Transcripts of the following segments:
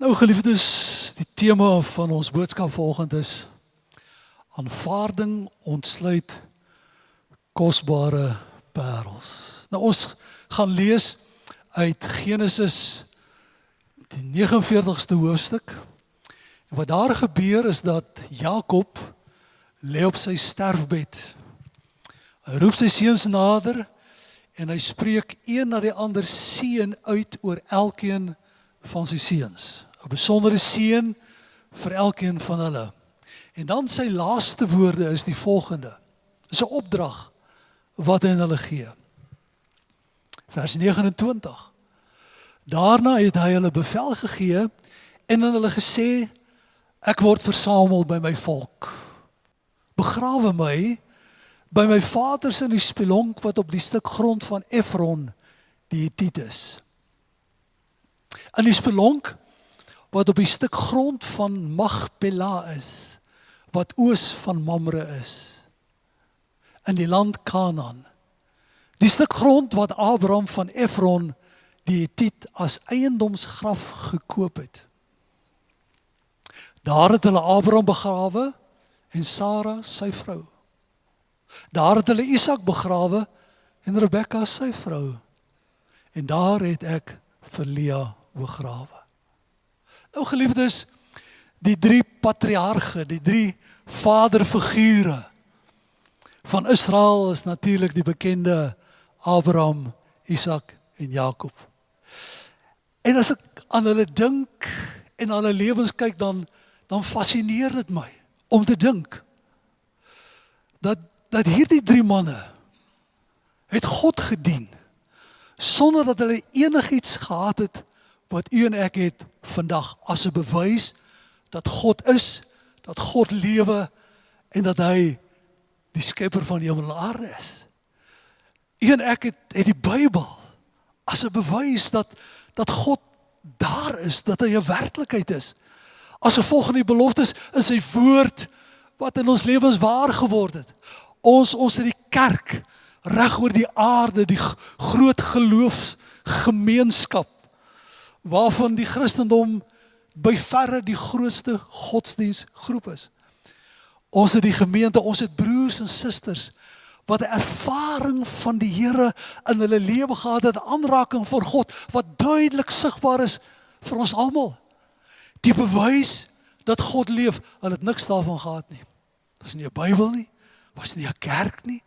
Nou geliefdes, die tema van ons boodskap volgend is aanvaarding ontsluit kosbare parels. Nou ons gaan lees uit Genesis die 49ste hoofstuk. En wat daar gebeur is dat Jakob lê op sy sterfbed. Hy roep sy seuns nader en hy spreek een na die ander seën uit oor elkeen van sy seuns. 'n besondere seën vir elkeen van hulle. En dan sy laaste woorde is die volgende. Dis 'n opdrag wat hy aan hulle gee. Vers 29. Daarna het hy hulle bevel gegee en aan hulle gesê, ek word versamel by my volk. Begrawe my by my vaders in die spelonk wat op die stuk grond van Efron die Hetiet is. In die spelonk wat op die stuk grond van Magpela is, wat oos van Mamre is, in die land Kanaan. Die stuk grond wat Abraham van Efron die Hetiet as eiendomsgraf gekoop het. Daar het hulle Abraham begrawe en Sara sy vrou. Daar het hulle Isak begrawe en Rebekka sy vrou. En daar het ek vir Lea begrawe. Nou geliefdes, die drie patriarge, die drie vaderfigure van Israel is natuurlik die bekende Abraham, Isak en Jakob. En as ek aan hulle dink en hulle lewens kyk, dan fascineer dit my om te dink dat hierdie drie manne het God gedien sonder dat hulle enigiets gehad het wat u en ek het vandag as 'n bewys dat God is, dat God lewe en dat hy die skepper van die hemel en aarde is. U en ek het die Bybel as 'n bewys dat God daar is, dat hy 'n werklikheid is. As gevolg van die beloftes in sy woord wat in ons lewens waar geword het. Ons het die kerk reg oor die aarde, die groot geloofsgemeenskap waarvan die Christendom by verre die grootste godsdienstgroep is. Ons het die gemeente, ons het broers en susters wat 'n ervaring van die Here in hulle lewe gehad het, 'n aanraking van God wat duidelik sigbaar is vir ons almal. Die bewys dat God leef, hulle het niks daarvan gehad nie. Daar was nie 'n Bybel nie, was nie 'n kerk nie,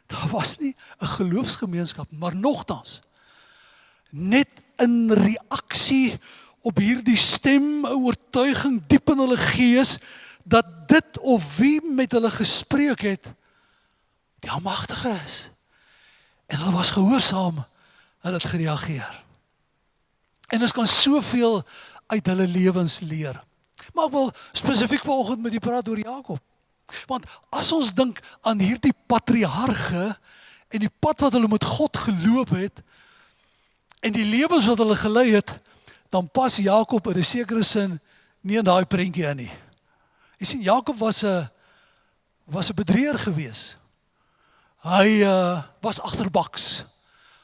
daar was nie 'n geloofsgemeenskap, maar nogtans, net in reaksie op hierdie stem, 'n oortuiging diep in hulle gees, dat dit of wie met hulle gespreek het, die almagtige is. En hulle was gehoorsaam, hulle het gereageer. En ons kan soveel uit hulle lewens leer. Maar ek wil spesifiek vanoggend met u praat oor Jakob. Want as ons dink aan hierdie patriarge en die pad wat hulle met God geloop het en die lewens wat hulle gelei het, dan pas Jakob in 'n sekere sin nie in daai prentjie in nie. Jy sien, Jakob was 'n bedrieger gewees. Hy was agterbaks.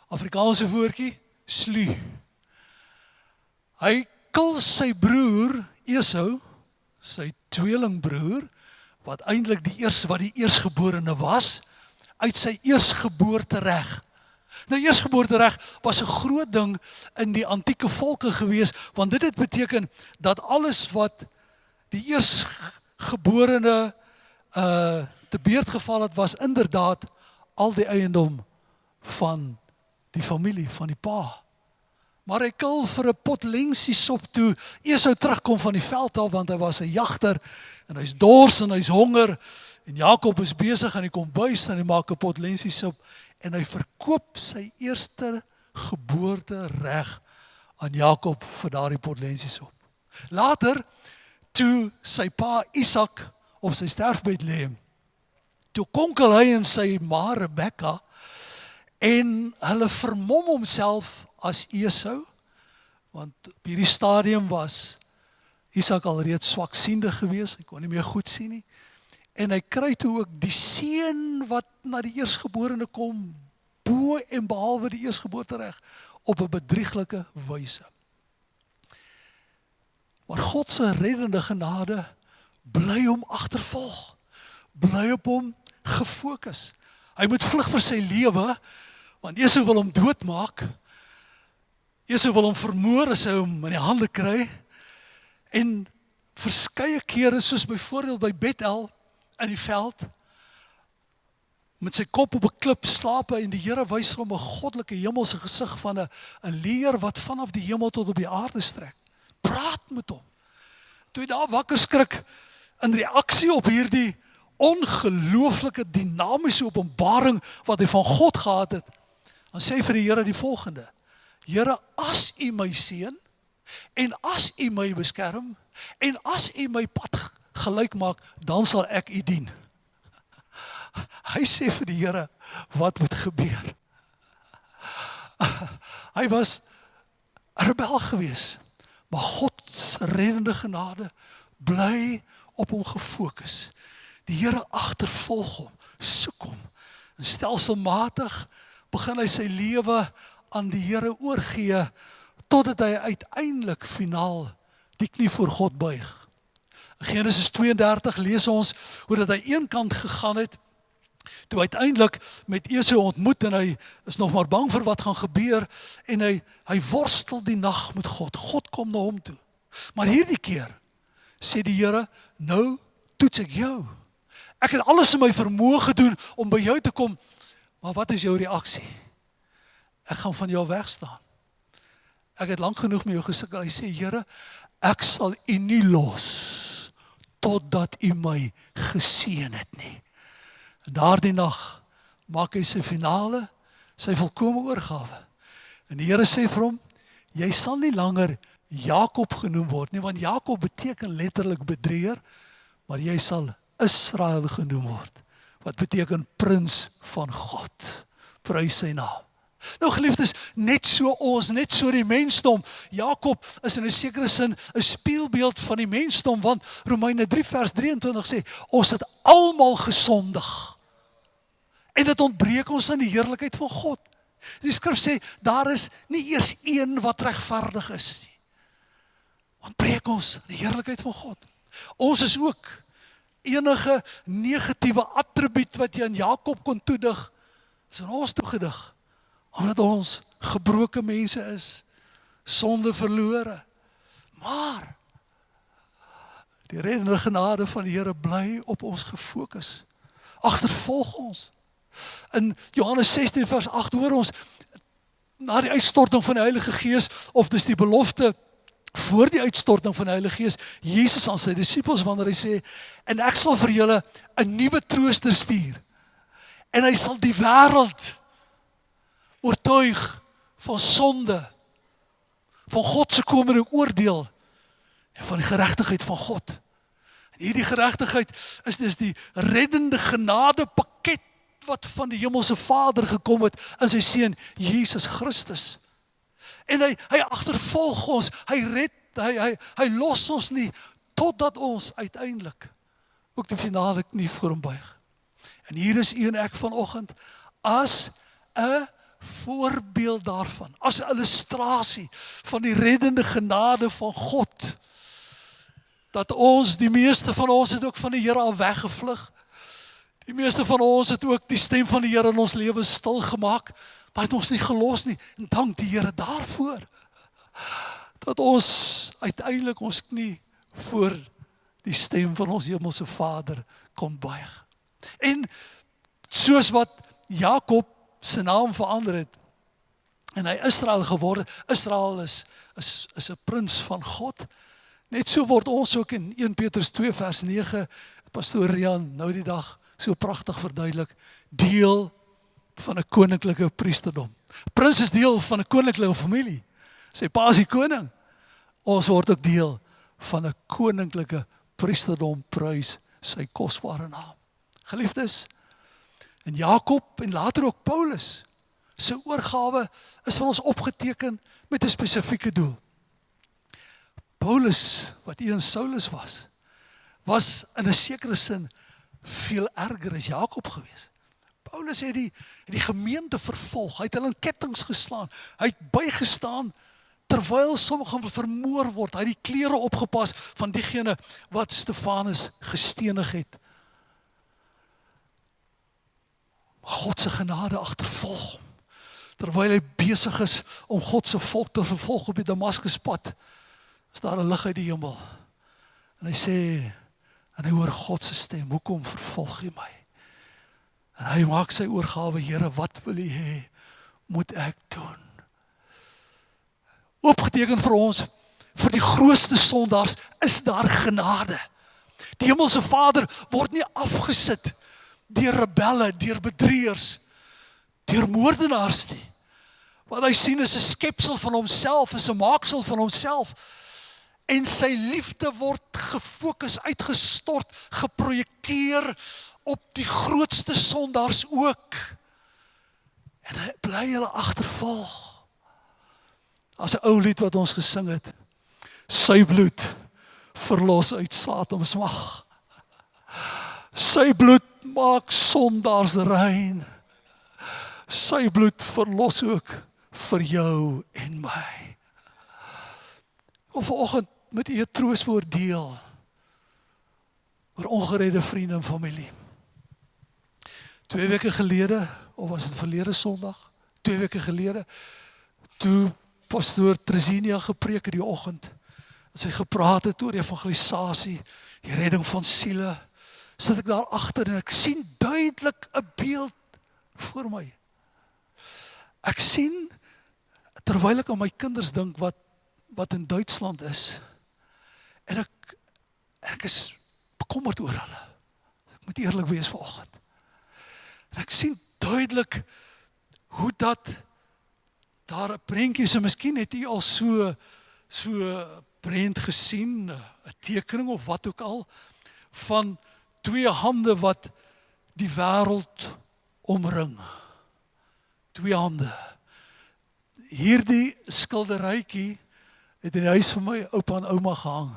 Afrikaanse woordjie, sluw. Hy kil sy broer Esau, sy tweelingbroer, wat eintlik die eersgeborene was, uit sy eersgeboortereg. Nou, eersgeboortereg was 'n groot ding in die antieke volke gewees, want dit het beteken dat alles wat die eersgeborene te beurt geval het, was inderdaad al die eiendom van die familie, van die pa. Maar hy kil vir 'n pot lensiesop toe Esau terugkom van die veld af, want hy was 'n jagter en hy's dors en hy's honger en Jakob is besig aan die kombuis en hy maak 'n pot lensiesop en hy verkoop sy eerste geboortereg aan Jakob vir daardie pot lensiesop. Later, toe sy pa Isak op sy sterfbed lê, toe konkel hy en sy ma Rebekka en hulle vermom homself as Esau, want op hierdie stadium was Isak al reeds swaksiende gewees, hy kon nie meer goed sien nie, en hy kry toe ook die seun wat na die eersgeborene kom, bo en behalwe die eersgeboortereg, op 'n bedrieglike wyse. Maar God se reddende genade bly hom agtervolg. Bly op hom gefokus. Hy moet vlug vir sy lewe, want Esau wil hom doodmaak. Esau wil hom vermoor as hy hom in die hande kry. En verskeie kere, soos byvoorbeeld by Bethel in die veld, met sy kop op 'n klip slaap en die Here wys vir hom 'n goddelike hemelse gesig van 'n leer wat vanaf die hemel tot op die aarde strek. Praat met hom. Toe hy daar wakker skrik in reaksie op hierdie ongelooflike dinamiese openbaring wat hy van God gehad het, dan sê hy vir die Here die volgende: Here, as U my seën en as U my beskerm en as U my pad gelyk maak, dan sal ek U dien. Hy sê vir die Here wat moet gebeur. Hy was 'n rebel gewees, maar God se reddende genade bly op hom gefokus. Die Here agtervolg hom, soek hom, en stelselmatig begin hy sy lewe aan die Here oorgee, totdat hy uiteindelik finaal die knie voor God buig. In Genesis 32 lees ons hoe dat hy een kant gegaan het, toe uiteindelik met Esau ontmoet en hy is nog maar bang vir wat gaan gebeur en hy worstel die nag met God. God kom na hom toe. Maar hierdie keer sê die Here, nou toets ek jou. Ek het alles in my vermoë gedoen om by jou te kom, maar wat is jou reaksie? Ek gaan van jou wegstaan. Ek het lank genoeg met jou gesukkel. Hy sê, Here, ek sal U nie los totdat U my geseën het nie. En daardie nag maak hy sy finale, sy volkome oorgawe. En die Here sê vir hom, jy sal nie langer Jakob genoem word nie, want Jakob beteken letterlik bedrieger, maar jy sal Israel genoem word, wat beteken prins van God. Prys sy naam. Nou geliefdes, net so die mensdom. Jakob is in 'n sekere sin 'n spieelbeeld van die mensdom, want Romeine 3 vers 23 sê, ons het almal gesondig. En dit ontbreek ons aan die heerlikheid van God. Die skrif sê, daar is nie eers een wat regverdig is nie. Ontbreek ons die heerlikheid van God. Ons is ook enige negatiewe attribuut wat jy aan Jakob kon toedig, is aan ons toegedig. Omdat ons gebroke mense is, sonde verlore. Maar die reddende genade van die Here bly op ons gefokus. Agtervolg ons. In Johannes 16 vers 8 hoor ons, na die uitstorting van die Heilige Gees, of dis die belofte voor die uitstorting van die Heilige Gees, Jesus aan sy disippels, wanneer hy sê, en ek sal vir julle 'n nuwe trooster stuur, en hy sal die wêreld oortuig van sonde, van God se komende oordeel, en van die geregtigheid van God. En hierdie geregtigheid is dus die reddende genade pakket, wat van die hemelse Vader gekom het, in sy Seun, Jesus Christus. En hy agtervolg ons, hy los ons nie, totdat ons uiteindelik ook die finale knie voor hom buig. En hier is u en ek vanoggend, as 'n voorbeeld daarvan, as 'n illustrasie van die reddende genade van God, dat ons, die meeste van ons het ook van die Here al weggevlug, die meeste van ons het ook die stem van die Here in ons lewe stil gemaak, maar het ons nie gelos nie, en dank die Here daarvoor, dat ons uiteindelik ons knie voor die stem van ons hemelse Vader kon buig. En soos wat Jakob sy naam verander het, en hy Israel geword, Israel is 'n prins van God, net so word ons ook in 1 Petrus 2 vers 9, pastoor Rian nou die dag so pragtig verduidelik, deel van 'n koninklike priesterdom. Prins is deel van 'n koninklike familie. Sy pa is die koning. Ons word ook deel van 'n koninklike priesterdom, prys sy kosbare naam. Geliefdes, en Jakob en later ook Paulus, sy oorgawe is vir ons opgeteken met 'n spesifieke doel. Paulus, wat eens Saulus was in 'n sekere sin veel erger as Jakob gewees. Paulus het die gemeente vervolg, hy het hulle in kettinge geslaan, hy het bygestaan terwyl sommigen vermoor word, hy het die klere opgepas van diegene wat Stefanus gestenig het. Maar God se genade agtervolg hom. Terwyl hy besig is om God se volk te vervolg op die Damaskuspad, is daar 'n lig uit die hemel. En hy sê, en hy hoor God se stem, hoekom vervolg jy my? En hy maak sy oorgawe, Here, wat wil U hê, moet ek doen? Opgeteken vir ons, vir die grootste sondaars, is daar genade. Die hemelse Vader word nie afgesit deur rebelle, deur bedrieërs, deur moordenaars nie. Wat hy sien is 'n skepsel van homself, is 'n maaksel van homself. En sy liefde word gefokus, uitgestort, geprojekteer op die grootste sondaars ook. En hy bly hulle agtervolg. As 'n ou lied wat ons gesing het, sy bloed verlos uit Satan se mag. Sy bloed maak sondaars rein. Sy bloed verlos ook vir jou en my. Of vanoggend met u 'n troostwoord deel oor ongeredde vriende en familie. 2 weke gelede, of was dit verlede Sondag? 2 weke gelede, toe pastoor Tresinia gepreek in die oggend, en sy gepraat het oor evangelisasie, die redding van siele, sit ek daar agter en ek sien duidelik 'n beeld voor my. Ek sien, terwyl ek aan my kinders dink wat in Duitsland is, en ek is bekommerd oor hulle. Ek moet eerlik wees vanoggend. En ek sien duidelik hoe dat daar 'n prentjie is, en miskien het u al so prent gesien, 'n tekening of wat ook al, van 2 hande wat die wêreld omring. 2 hande. Hierdie skilderytjie het in die huis van my oupa en ouma gehang.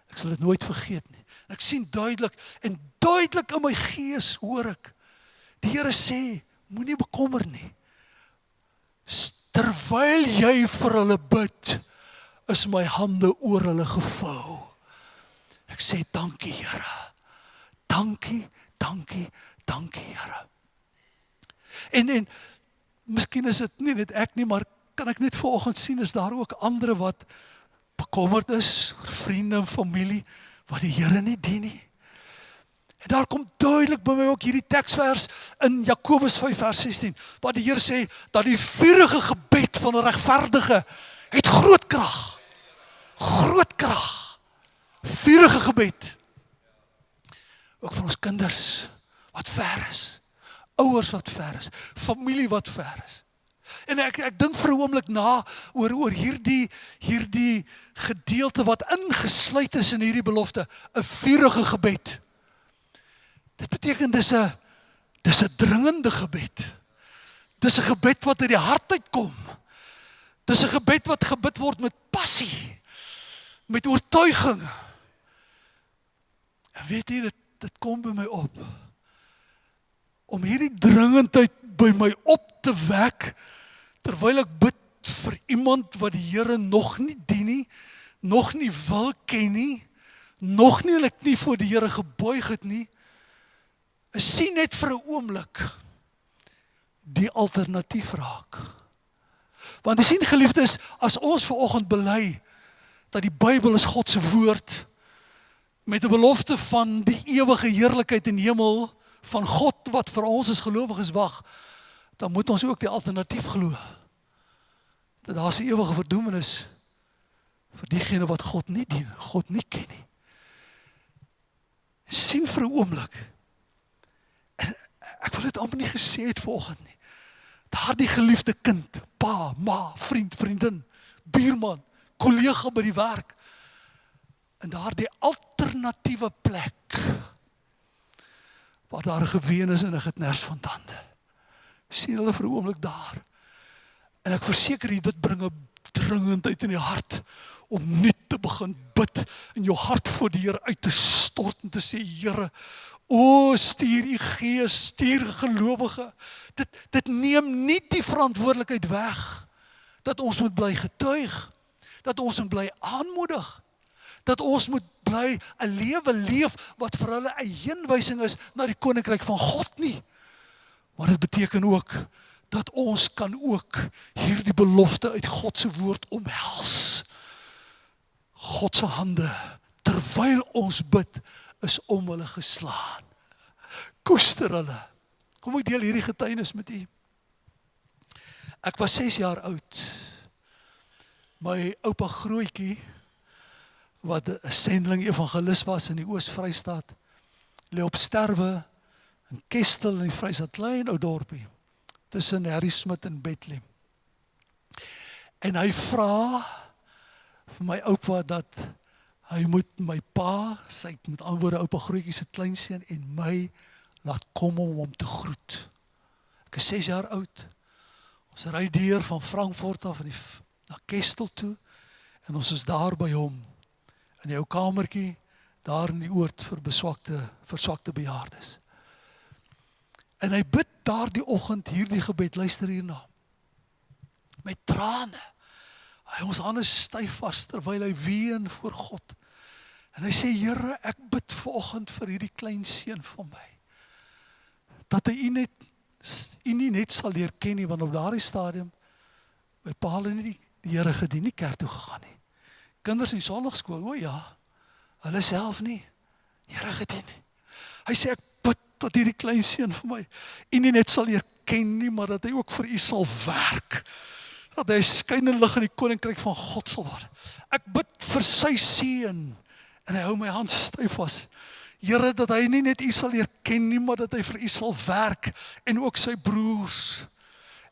Ek sal dit nooit vergeet nie. En ek sien duidelik, en duidelik in my gees hoor ek, die Here sê, moenie bekommer nie. Terwyl jy vir hulle bid, is my hande oor hulle gevou. Ek sê, dankie Here. Dankie, dankie, dankie Here. En miskien is dit nie net ek nie, maar kan ek net vanoggend sien, is daar ook ander wat bekommerd is, vriende en familie, wat die Here nie dien nie. En daar kom duidelik by my ook hierdie teksvers in Jakobus 5 vers 16, waar die Here sê, dat die vurige gebed van 'n regverdige het groot krag. Groot krag. Vurige gebed. Ook van ons kinders, wat ver is. Ouers wat ver is. Familie wat ver is. En ek dink vir 'n oomblik na oor hierdie gedeelte wat ingesluit is in hierdie belofte, 'n vurige gebed. Dit beteken dis 'n dringende gebed. Dis 'n gebed wat uit die hart uitkom. Dis 'n gebed wat gebid word met passie, met oortuiging. En weet jy, dit kom by my op. Om hierdie dringendheid by my op te wek, terwyl ek bid vir iemand wat die Here nog nie dien nie, nog nie wil ken nie, nog nie hulle knie voor die Here gebuig het nie, is sien net vir 'n oomblik die alternatief raak. Want jy sien, geliefdes, as ons vanoggend bely dat die Bybel is God se woord, met 'n belofte van die ewige heerlikheid in die hemel, van God wat vir ons as gelowiges wag, dan moet ons ook die alternatief glo. Dat daar 'n ewige verdoemenis vir diegene wat God nie dien, God nie ken nie. Sien vir 'n oomblik. En ek wil dit amper nie gesê het vanoggend nie. Daardie geliefde kind, pa, ma, vriend, vriendin, buurman, kollega by die werk, in daardie alternatiewe plek, waar daar 'n geween is en 'n geknars van tande. Sien hulle vir 'n oomblik daar. En ek verseker jy, dit bring 'n dringendheid in die hart, om nie te begin bid, en jou hart voor die Here uit te stort, en te sê, Here, o, stuur U Gees, stuur gelowige. Dit neem nie die verantwoordelikheid weg, dat ons moet bly getuig. dat ons moet bly aanmoedig, dat ons moet bly 'n lewe leef wat vir hulle 'n heenwysing is na die koninkryk van God nie. Maar dit beteken ook dat ons kan ook hierdie belofte uit God se woord omhels. God se hande, terwyl ons bid, is om hulle geslaan. Koester hulle. Kom ek deel hierdie getuienis met u. Ek was 6 jaar oud. My oupa Grootjie, wat 'n sendeling evangelis was in die Oos-Vrystaat, lê op sterwe in Kestel in die Vrystaat, klein ou dorpie, tussen Harry Smit en Bethlehem. En hy vra vir my oupa dat hy moet my pa, sy met ander woorde oupa Grootjie se kleinseun en my laat kom om hom te groet. Ek is 6 jaar oud. Ons ry deur van Frankfurt af na Kestel toe en ons is daar by hom in die ou kamertjie daar in die oord vir verswakte bejaardes. En hy bid daardie oggend hierdie gebed, luister hierna. Met trane. Hy ons hande styf vas terwyl hy ween voor God. En hy sê, Here, ek bid vanoggend vir hierdie klein seun van my. Dat hy u nie net sal leer ken nie, want op daardie stadium, my pa het nie die Here gedien, nie kerk toe gegaan nie. Kinders in sonnaarskool, o ja, hulle self nie, die Here gedien nie. Hy sê, ek bid dat hierdie klein seun van my, u nie net sal leer ken nie, maar dat hy ook vir u sal werk. Dat hy skynende lig in die koninkryk van God sal word. Ek bid vir sy seun, en hy hou my hand styf vas. Here, dat hy nie net u sal leer ken nie, maar dat hy vir u sal werk, en ook sy broers.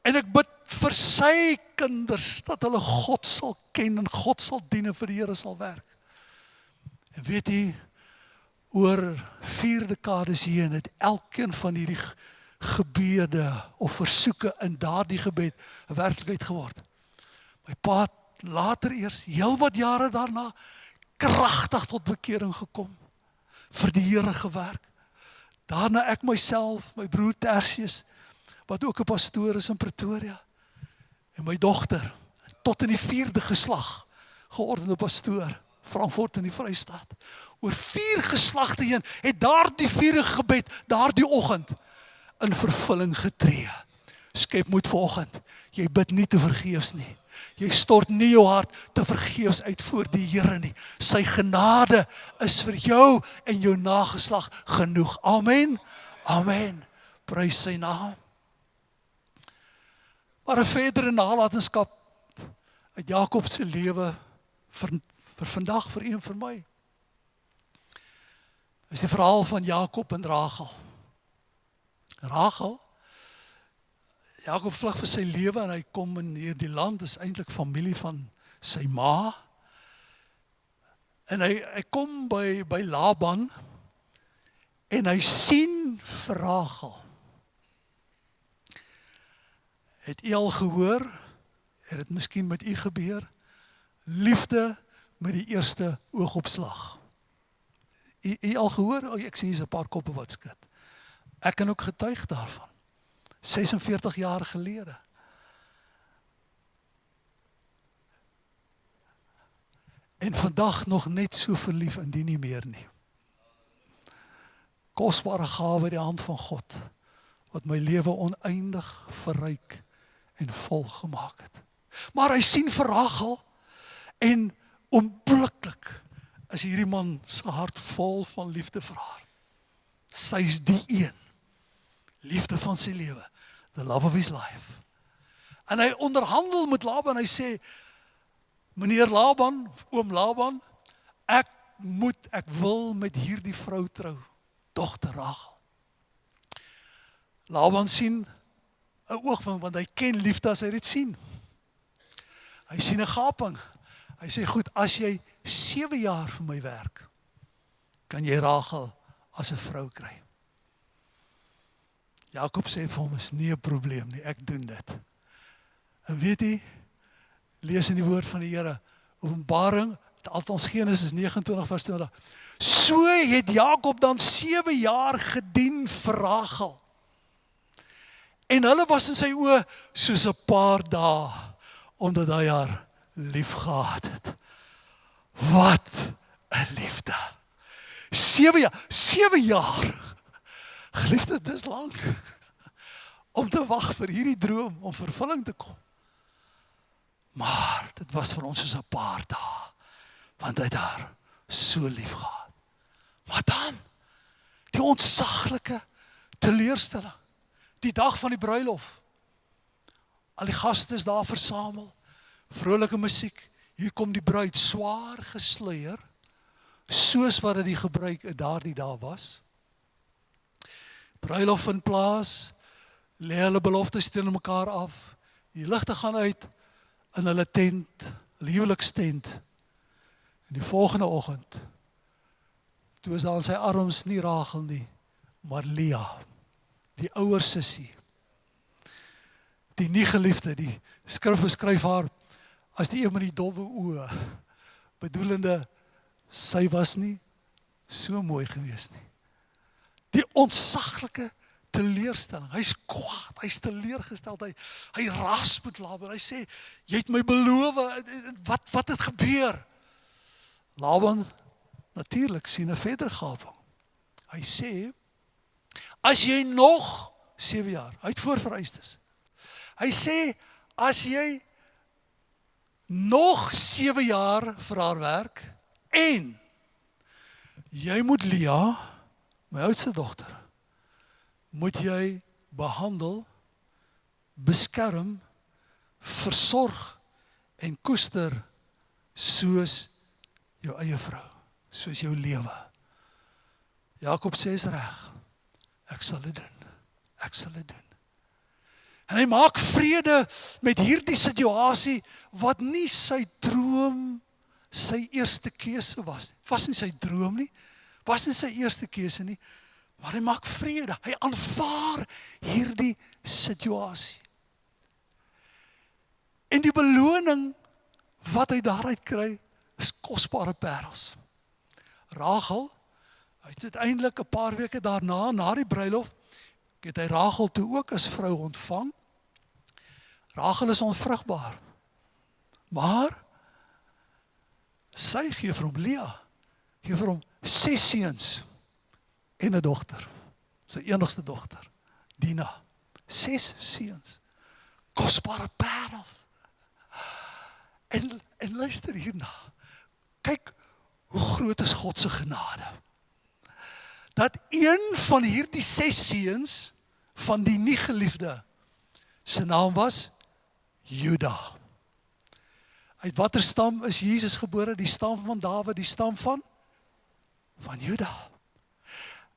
En ek bid vir sy kinders, dat hulle God sal ken, en God sal dien, en vir die Here sal werk. En weet u, oor 4 dekades heen het elkeen van hierdie gebede of versoeke in daardie gebed 'n werklikheid geword. My pa het later eers, heel wat jare daarna, kragtig tot bekering gekom, vir die Here gewerk. Daarna ek myself, my broer Tertius, wat ook 'n pastoor is in Pretoria, en my dogter, tot in die 4de geslag, geordende pastoor, Frankfurt in die Vrystaat. Oor 4 geslagte heen, het daardie 4 gebed, daardie oggend, in vervulling getree. Skep moed vanoggend, jy bid nie te vergeefs nie. Jy stort nie jou hart te vergeefs uit voor die Here nie. Sy genade is vir jou en jou nageslag genoeg. Amen. Amen. Prys sy naam. Maar 'n verdere nalatenskap uit Jakob se lewe vir vandag, vir u en vir my, is die verhaal van Jakob en Rachel. Rachel, Jakob vlug vir sy lewe en hy kom in hierdie land, is eintlik familie van sy ma. En hy kom by Laban en hy sien vir Rachel. Het u al gehoor, het dit miskien met u gebeur, liefde met die eerste oogopslag. U al gehoor? Oh, ek sien hier's 'n paar koppe wat skud. Ek kan ook getuig daarvan. 46 jaar gelede. En vandag nog net so verlief in die nie meer nie. Kosbare gawe uit die hand van God, wat my lewe oneindig verryk en vol gemaak het. Maar hy sien vir Rachel, en onmiddellik is hierdie man se hart vol van liefde vir haar. Sy is die een, liefde van sy lewe, the love of his life. En hy onderhandel met Laban, hy sê, meneer Laban, oom Laban, ek wil met hierdie vrou trou, dogter Rachel. Laban sien 'n oog van, want hy ken liefde as hy dit sien. Hy sien 'n gaping. Hy sê, goed, as jy 7 jaar vir my werk, kan jy Rachel as 'n vrou kry. Jakob sê vir hom, is nie 'n probleem nie, ek doen dit. En weet jy, lees in die woord van die Here, Openbaring, althans Genesis 29 vers 20, so het Jakob dan 7 jaar gedien vir Rachel. En hulle was in sy oë soos 'n paar dae, omdat hy haar lief gehad het. Wat 'n liefde. 7 jaar. Geliefdes, dis lank. Om te wag vir hierdie droom, om vervulling te kom. Maar, dit was vir ons soos 'n paar dae. Want hy het haar so lief gehad. Maar dan, die ontsaglike teleurstelling. Die dag van die bruilof. Al die gaste is daar versamel. Vrolike musiek. Hier kom die bruid swaar gesluier. Soos wat dit die gebruik daardie dae was. Bruilof vind plaas. Lê hulle beloftes teen mekaar af. Die ligte gaan uit in hulle tent, hulle huwelikstent. En die volgende oggend, toe is daar in sy arms nie Rachel nie, maar Lea, die ouer sussie. Die nie geliefde, die skrif beskryf haar as die een met die dowwe oë, bedoelende, sy was nie so mooi gewees nie. Die ontsaglike teleurstelling, hy is kwaad, hy is teleurgesteld, hy ras met Laban, hy sê, jy het my beloof, wat het gebeur? Laban, natuurlik, sien 'n verder gaping. Hy sê, as jy nog 7 jaar, hy het voorvereistes. Hy sê, as jy nog 7 jaar vir haar werk, en jy moet Lea, my oudste dogter, moet jy behandel, beskerm, versorg en koester soos jou eie vrou, soos jou lewe. Jakob sê is reg, ek sal dit doen, ek sal dit doen. En hy maak vrede met hierdie situasie, wat nie sy droom, sy eerste keuse was nie. Was nie sy droom nie, was nie sy eerste keuse nie, maar hy maak vrede, hy aanvaar hierdie situasie. En die beloning wat hy daaruit kry, is kosbare parels. Rachel, hy het uiteindelik 'n paar weke daarna, na die bruilof, het hy Rachel toe ook as vrou ontvang. Rachel is onvrugbaar, maar sy gee vir hom Lea, gee vir hom 6 seuns en 'n dogter, sy enigste dogter, Dina. 6 seuns, kosbare parels. En luister hierna, kyk hoe groot is God se genade. Dat een van hierdie 6 seuns van die nie geliefde, sy naam was Juda. Uit watter stam is Jesus gebore? Die stam van Dawid, die stam van Juda.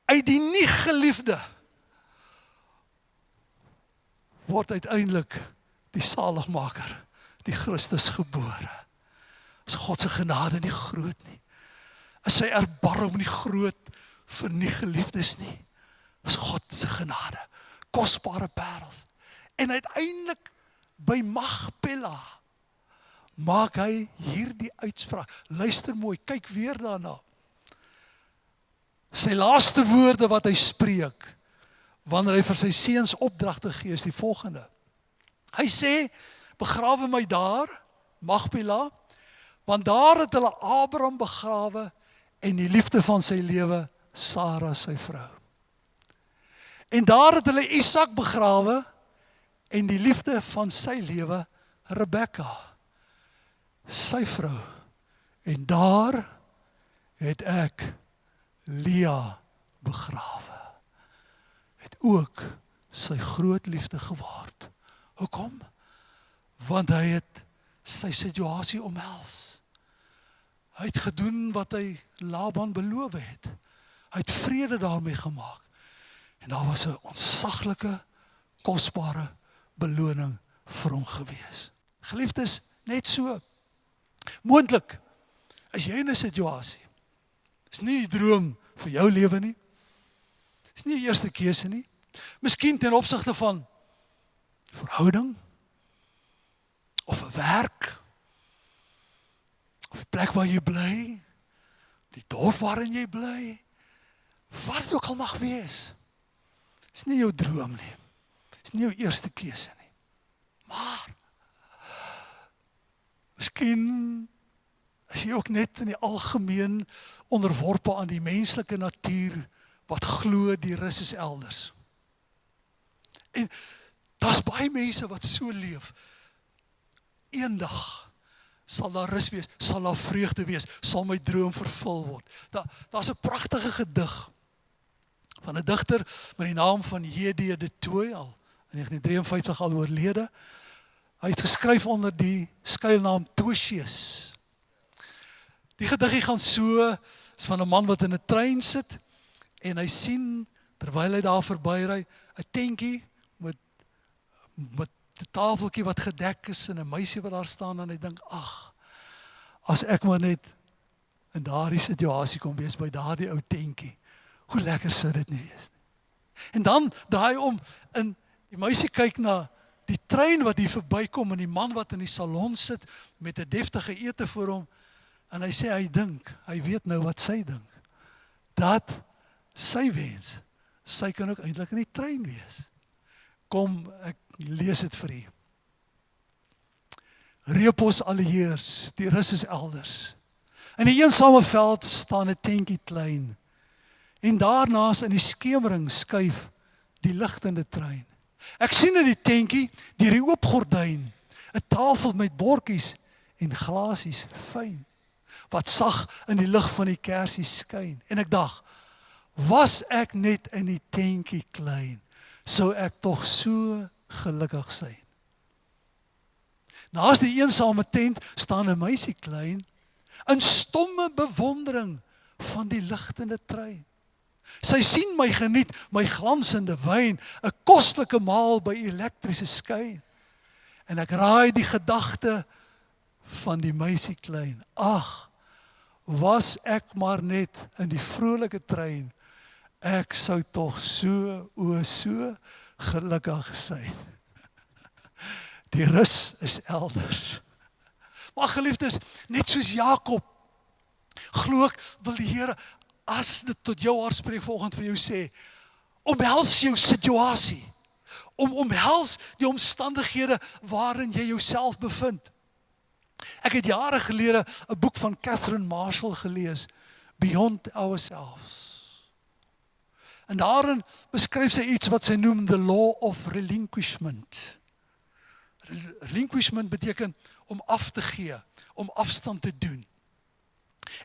Uit die nie geliefde word uiteindelik die saligmaker, die Christus gebore. Is God se genade nie groot nie? Is sy erbarming nie groot vir nie geliefdes nie? Is God se genade, kosbare parels. En uiteindelik by Magpela maak hy hierdie uitspraak. Luister mooi, kyk weer daarna. Sy laaste woorde wat hy spreek, wanneer hy vir sy seuns opdragte gee, is die volgende. Hy sê, begrawe my daar, Magpela, want daar het hulle Abraham begrawe en die liefde van sy lewe, Sara sy vrou. En daar het hulle Isak begrawe en die liefde van sy lewe, Rebekka, sy vrou. En daar het ek Lea begrawe. Het ook sy groot liefde geword. Hoekom? Want hy het sy situasie omhels. Hy het gedoen wat hy Laban beloof het. Hy het vrede daarmee gemaak. En daar was 'n ontsaglike, kosbare beloning vir hom gewees. Geliefdes, net so. Moontlik is jy in 'n situasie. Is nie die droom vir jou lewe nie. Is nie die eerste keuse nie. Miskien ten opsigte van verhouding, of 'n werk, of die plek waar jy bly, die dorp waarin jy bly, wat dit ook al mag wees. Is nie jou droom nie. Is nie jou eerste keuse nie. Maar Miskien is jy ook net in die algemeen onderworpe aan die menslike natuur, wat glo die rus is elders. En daar's baie mense wat so leef. Eendag sal daar rus wees, sal daar vreugde wees, sal my droom vervul word. Daar's 'n pragtige gedig van 'n digter met die naam van J.D. de Tooy, al in 1953 al oorlede. Hy het geskryf onder die skuilnaam Tosius. Die gediggie gaan so, is van 'n man wat in 'n trein sit, en hy sien, terwyl hy daar verbyry, 'n tentjie met 'n tafeltjie wat gedek is, en 'n meisie wat daar staan, en hy dink, ag, as ek maar net in daardie situasie kom wees, by daardie ou tentjie, hoe lekker sou dit nie wees nie. En dan draai om, en die meisie kyk na die trein wat hier verbykom, en die man wat in die salon sit, met 'n deftige ete voor hom, en hy sê, hy weet nou wat sy dink, dat sy wens, sy kan ook eintlik in die trein wees. Kom, ek lees dit vir u. Reupos alleheers, die rus is elders. In die eensame veld staan 'n tentjie klein, en daarnaas in die skemering skuif die ligtende trein. Ek sien in die tentjie, deur die oop gordyn, 'n tafel met bordjies en glasies fyn, wat sag in die lig van die kersies skyn. En ek dink, was ek net in die tentjie klein, sou ek tog so gelukkig sein. Naas die eensame tent staan 'n meisie klein, in stomme bewondering van die ligtende trein. Sy sien my geniet, my glansende wyn, 'n kostelike maal by elektriese skyn. En ek raai die gedagte van die meisie klein. Ag, was ek maar net in die vrolike trein, ek sou tog so gelukkig sein. Die rus is elders. Maar geliefdes, net soos Jakob, glo ek, wil die Here, as dit tot jou hart spreek vanoggend vir jou sê, omhels jou situasie, omhels die omstandighede waarin jy jouself bevind. Ek het jare gelede 'n boek van Catherine Marshall gelees, Beyond Ourselves. En daarin beskryf sy iets wat sy noem the law of relinquishment. Relinquishment beteken om af te gee, om afstand te doen.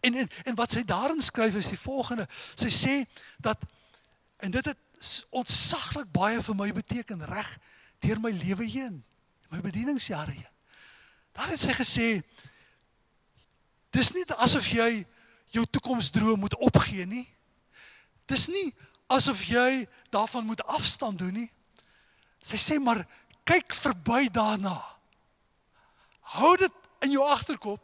En wat sy daarin skryf is die volgende. Sy sê dat, en dit het ontsaglik baie vir my beteken, reg deur my lewe heen, my bedieningsjare heen. Daar het sy gesê, dis nie asof jy jou toekomsdroom moet opgee nie. Dis nie asof jy daarvan moet afstand doen nie. Sy sê, maar kyk verby daarna. Hou dit in jou agterkop,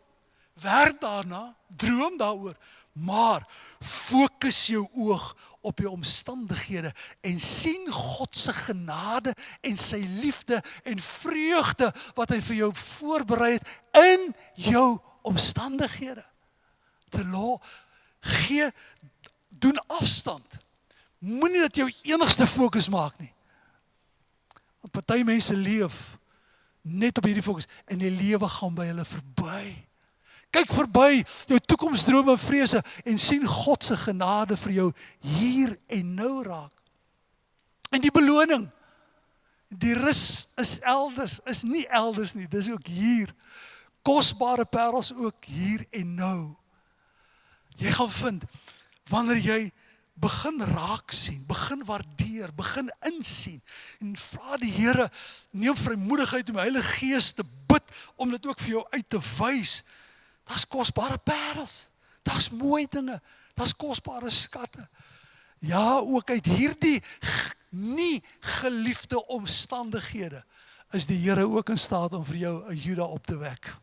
werk daarna, droom daaroor, maar fokus jou oog op jou omstandighede en sien God se genade en sy liefde en vreugde wat hy vir jou voorberei het in jou omstandighede. The law, doen afstand. Moenie dat jou enigste fokus maak nie. Want party mense leef net op hierdie fokus en die lewe gaan by hulle verby. Kyk verby jou toekomsdrome en vrese en sien God se genade vir jou hier en nou raak. En die beloning, die rus is elders, is nie elders nie, dis ook hier. Kosbare parels ook hier en nou. Jy gaan vind, wanneer jy begin raak sien, begin waardeer, begin insien, en vra die Here, neem vrymoedigheid om die Heilige Gees te bid, om dit ook vir jou uit te wys. Daar's kosbare parels, daar's mooi dinge, daar's kosbare skatte. Ja, ook uit hierdie nie geliefde omstandighede, is die Here ook in staat om vir jou 'n Juda op te wek.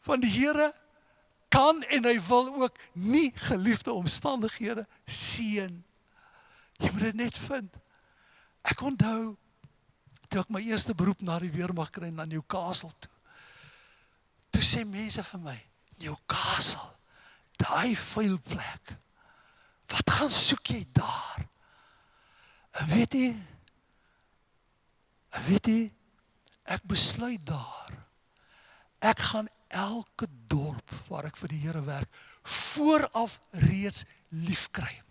Van die Here kan en hy wil ook nie geliefde omstandighede seën. Jy moet dit net vind. Ek onthou, toe ek my eerste beroep na die weermag kry, na Newcastle toe. Toe sê mense vir my, Newcastle, daai vuil plek, wat gaan soek jy daar? En weet jy, ek besluit daar, ek gaan elke dorp waar ek vir die Here werk, vooraf reeds lief kry.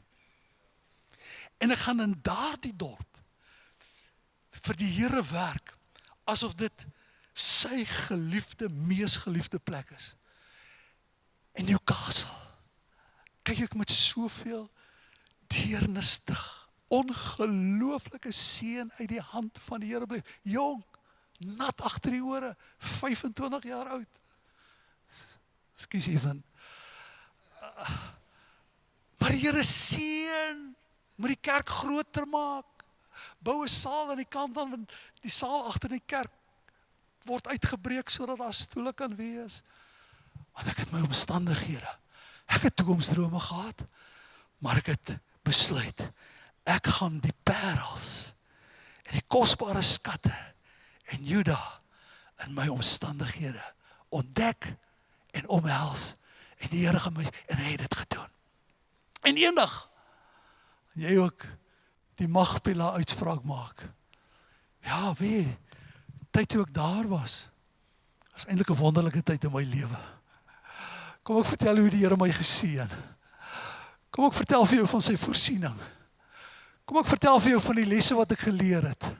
En ek gaan in daardie dorp vir die Here werk, asof dit sy geliefde, mees geliefde plek is. En Newcastle, kyk ek met soveel deernis terug. Ongelooflike seën uit die hand van die Here bly. Jong, nat agter die ore, 25 jaar oud. Ekskuus Ethan. Maar die Here seën, moet die kerk groter maak. Bou 'n saal aan die kant aan, want die saal agter die kerk word uitgebreek sodat daar stoele kan wees. Want ek het my omstandighede. Ek het toekomsdrome gehad, maar ek het besluit, ek gaan die parels en die kosbare skatte en Juda in my omstandighede ontdek en omhels. En die Here gaan my, en hy het dit gedoen. En eendag, jy ook die Magpela uitspraak maak. Ja, weet, tyd toe ek daar was eintlik 'n wonderlike tyd in my lewe. Kom ek vertel hoe die Here my geseën. Kom ek vertel vir jou van sy voorsiening. Kom ek vertel vir jou van die lesse wat ek geleer het.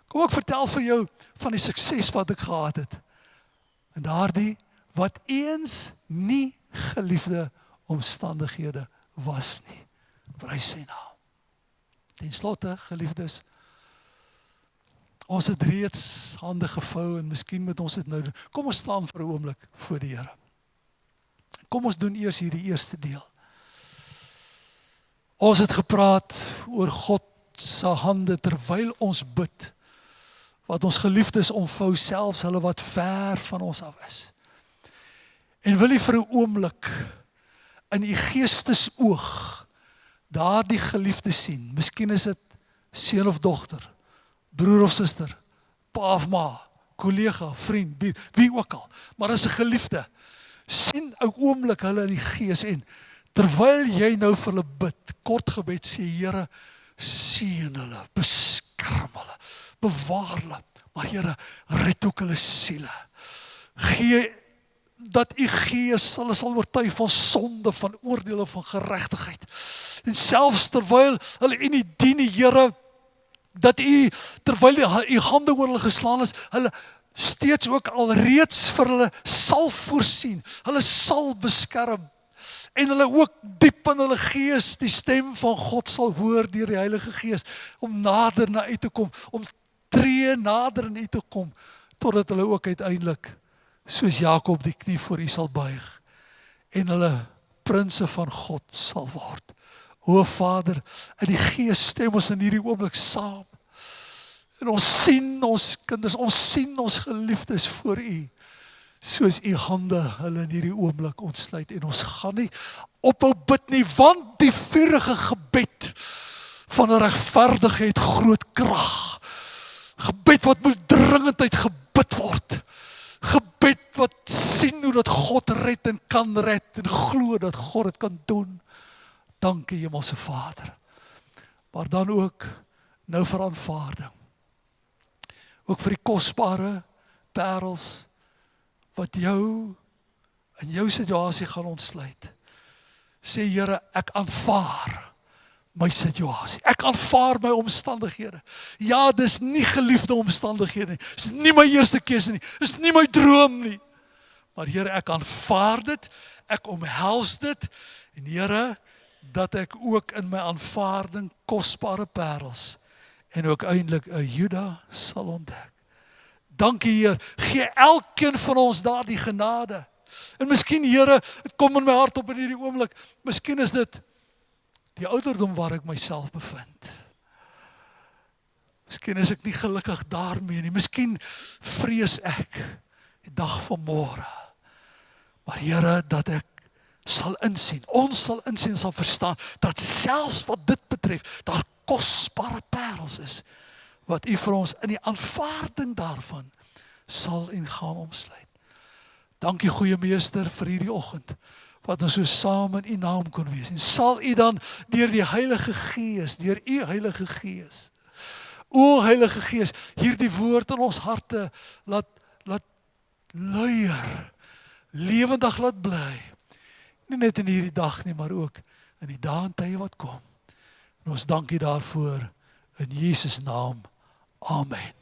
Kom ek vertel vir jou van die sukses wat ek gehad het. En daardie wat eens nie geliefde omstandighede was nie. Prys sy naam. Ten slotte, geliefdes, ons het reeds hande gevou en miskien moet ons dit nou doen. Kom ons staan vir 'n oomblik voor die Here. Kom ons doen eers hierdie eerste deel. Ons het gepraat oor God se hande terwyl ons bid, wat ons geliefdes omvou, selfs hulle wat ver van ons af is. En wil jy vir 'n oomblik in u geestesoog daardie geliefde sien? Miskien is dit seun of dogter, broer of suster, pa of ma, kollega, vriend, wie ook al, maar as 'n geliefde, sien 'n oomblik hulle in die gees en terwyl jy nou vir hulle bid, kort gebed sê, Here, seën hulle, beskerm hulle, bewaar hulle, maar Here, red ook hulle siele. Gee dat u gees hulle sal oortuig van sonde, van oordeele, van geregtigheid. En selfs terwyl hulle u nie dien, Here, dat u, terwyl u hande oor hulle geslaan is, hulle steeds ook alreeds vir hulle sal voorsien, hulle sal beskerm, en hulle ook diep in hulle gees die stem van God sal hoor deur die Heilige Gees, om nader na u te kom, om tree nader in u te kom, totdat hulle ook uiteindelik, soos Jakob die knie voor u sal buig, en hulle prinse van God sal word. O Vader, in die Gees stem ons in hierdie oomblik saam, en ons sien ons kinders, ons sien ons geliefdes voor u, soos u hande hulle in hierdie oomblik ontsluit, en ons gaan nie ophou bid nie, want die vurige gebed van 'n regverdige het groot krag. Gebed wat moet dringendheid gebid word. Gebed wat sien hoe dat God red en kan red, en glo dat God dit kan doen. Dankie Hemelse Vader. Maar dan ook nou vir aanvaarding. Ook vir die kosbare parels wat jou in jou situasie gaan ontsluit. Sê Here, ek aanvaar my situasie. Ek aanvaar my omstandighede. Ja, dis nie geliefde omstandighede nie. Dis nie my eerste keuse nie. Dis nie my droom nie. Maar Here, ek aanvaar dit. Ek omhels dit. En Here, dat ek ook in my aanvaarding kosbare parels en ook eintlik 'n Juda sal ontdek. Dankie Heer, gee elkeen van ons daardie genade. En miskien Here, dit kom in my hart op in hierdie oomblik, miskien is dit die ouderdom waar ek myself bevind. Miskien is ek nie gelukkig daarmee nie, miskien vrees ek die dag van môre. Maar Here, dat ek sal insien, ons sal insien, sal verstaan, dat selfs wat dit betref, daar kosbare parels is, wat u vir ons in die aanvaarding daarvan sal en gaan omsluit. Dankie goeie Meester vir hierdie oggend, wat ons so saam in u naam kon wees. En sal u dan deur die Heilige Gees, deur u Heilige Gees, o Heilige Gees, hierdie woord in ons harte laat luier, lewendig laat bly. Nie net in hierdie dag nie, maar ook in die dae en tye wat kom. En ons dankie daarvoor in Jesus naam. Amen.